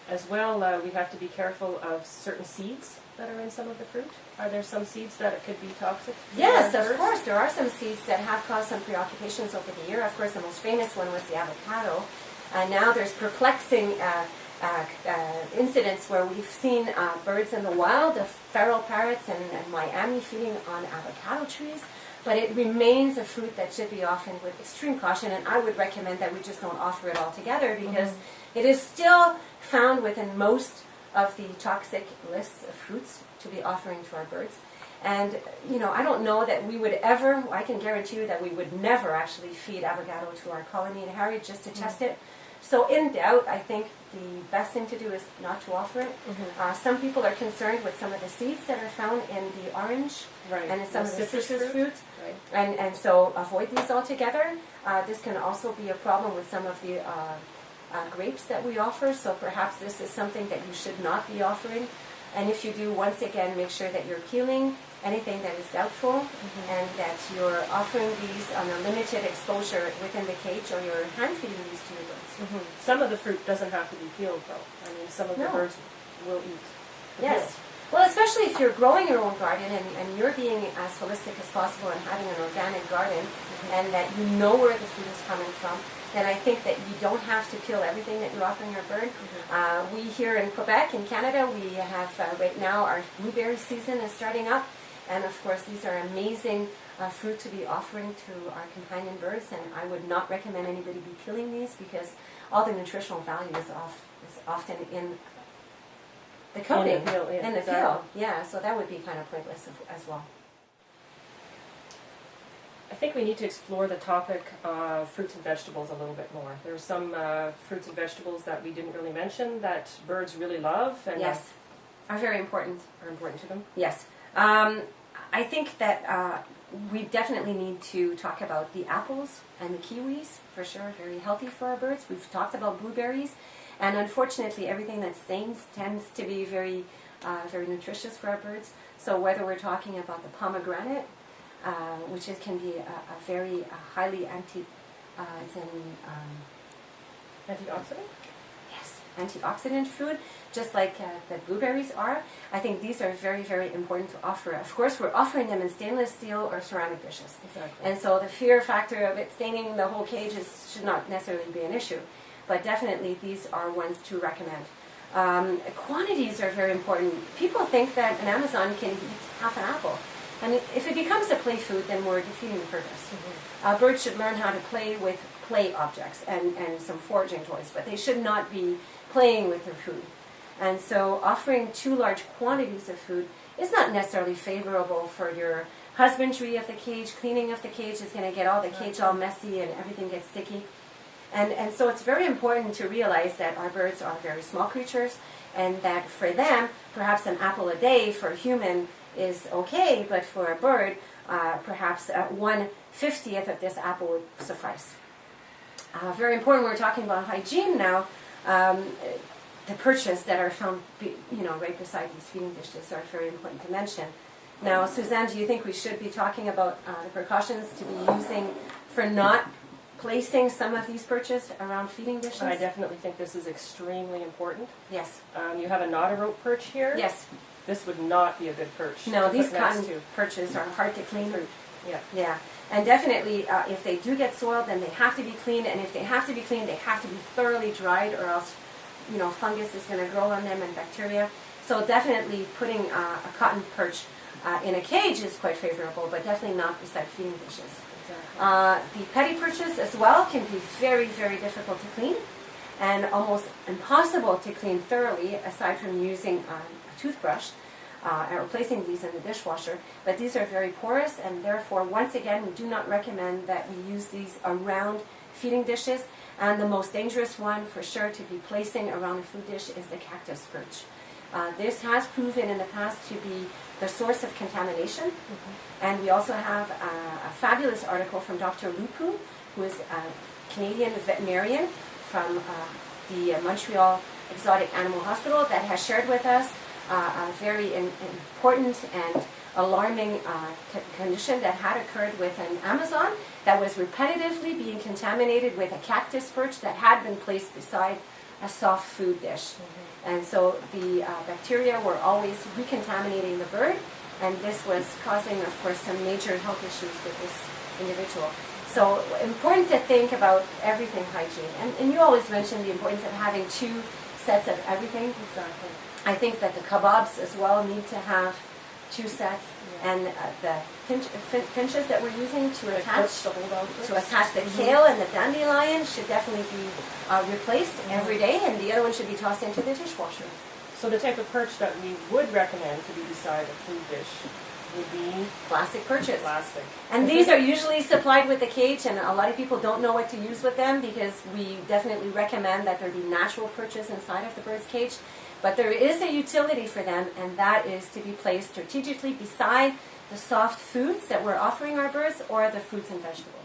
As well, we have to be careful of certain seeds that are in some of the fruit. Are there some seeds that could be toxic? Yes, of course. There are some seeds that have caused some preoccupations over the year. Of course, the most famous one was the avocado. Now there's perplexing incidents where we've seen birds in the wild, the feral parrots in Miami feeding on avocado trees. But it remains a fruit that should be offered with extreme caution, and I would recommend that we just don't offer it altogether because it is still found within most of the toxic lists of fruits to be offering to our birds. And, you know, I don't know that we would ever, I can guarantee you that we would never actually feed avocado to our colony in Harriet just to test it. So in doubt, I think the best thing to do is not to offer it. Some people are concerned with some of the seeds that are found in the orange and in some of the citrus fruits. And so avoid these altogether. This can also be a problem with some of the grapes that we offer. So perhaps this is something that you should not be offering. And if you do, once again, make sure that you're peeling anything that is doubtful and that you're offering these on a limited exposure within the cage, or you're hand feeding these to your birds. Some of the fruit doesn't have to be peeled, though. I mean, some of the birds will eat the Yes. peel. Well, especially if you're growing your own garden and you're being as holistic as possible and having an organic garden and that you know where the food is coming from, then I think that you don't have to peel everything that you're offering your bird. We here in Quebec, in Canada, we have right now our blueberry season is starting up. And of course, these are amazing fruit to be offering to our companion birds. And I would not recommend anybody be peeling these because all the nutritional value is often in the coating, in the peel. Yeah, so that would be kind of pointless as well. I think we need to explore the topic of fruits and vegetables a little bit more. There are some fruits and vegetables that we didn't really mention that birds really love and are very important. Are important to them. Yes. I think that we definitely need to talk about the apples and the kiwis, for sure, very healthy for our birds. We've talked about blueberries, and unfortunately everything that stains tends to be very, very nutritious for our birds. So whether we're talking about the pomegranate, which can be a very highly antioxidant? Yes, antioxidant food, just like the blueberries are. I think these are very, very important to offer. Of course, we're offering them in stainless steel or ceramic dishes. Exactly. And so the fear factor of it staining the whole cage should not necessarily be an issue. But definitely these are ones to recommend. Quantities are very important. People think that an Amazon can eat half an apple. And if it becomes a play food, then we're defeating the purpose. Birds should learn how to play with play objects and some foraging toys, but they should not be playing with their food. And so offering too large quantities of food is not necessarily favorable for your husbandry of the cage. Cleaning of the cage is going to get all the cage all messy and everything gets sticky. And so it's very important to realize that our birds are very small creatures and that for them, perhaps an apple a day for a human is okay, but for a bird, perhaps 1/50th of this apple would suffice. Very important, we're talking about hygiene now. The perches that are found, right beside these feeding dishes are very important to mention. Now, Suzanne, do you think we should be talking about the precautions to be using for not placing some of these perches around feeding dishes? I definitely think this is extremely important. Yes. You have a knotted rope perch here. Yes. This would not be a good perch. No, these cotton perches are hard to clean. Yeah. Yeah. And definitely, if they do get soiled, then they have to be cleaned. And if they have to be cleaned, they have to be thoroughly dried, or else, fungus is going to grow on them and bacteria. So definitely putting a cotton perch in a cage is quite favorable, but definitely not beside feeding dishes. Exactly. The petty perches as well can be very, very difficult to clean and almost impossible to clean thoroughly aside from using a toothbrush or placing these in the dishwasher. But these are very porous, and therefore, once again, we do not recommend that we use these around feeding dishes. And the most dangerous one for sure to be placing around a food dish is the cactus perch. This has proven in the past to be the source of contamination. And we also have a fabulous article from Dr. Lupu, who is a Canadian veterinarian from the Montreal Exotic Animal Hospital, that has shared with us a very important and alarming condition that had occurred with an Amazon that was repetitively being contaminated with a cactus perch that had been placed beside a soft food dish. And so the bacteria were always recontaminating the bird, and this was causing, of course, some major health issues with this individual. So important to think about everything hygiene. And you always mention the importance of having 2 sets of everything. Exactly. I think that the kebabs as well need to have 2 sets, and the pinches that we're using to attach the kale and the dandelion should definitely be replaced every day, and the other one should be tossed into the dishwasher. So the type of perch that we would recommend to be beside a food dish would be Plastic perches. plastic. And these are usually supplied with a cage, and a lot of people don't know what to use with them, because we definitely recommend that there be natural perches inside of the bird's cage. But there is a utility for them, and that is to be placed strategically beside the soft foods that we're offering our birds or the fruits and vegetables.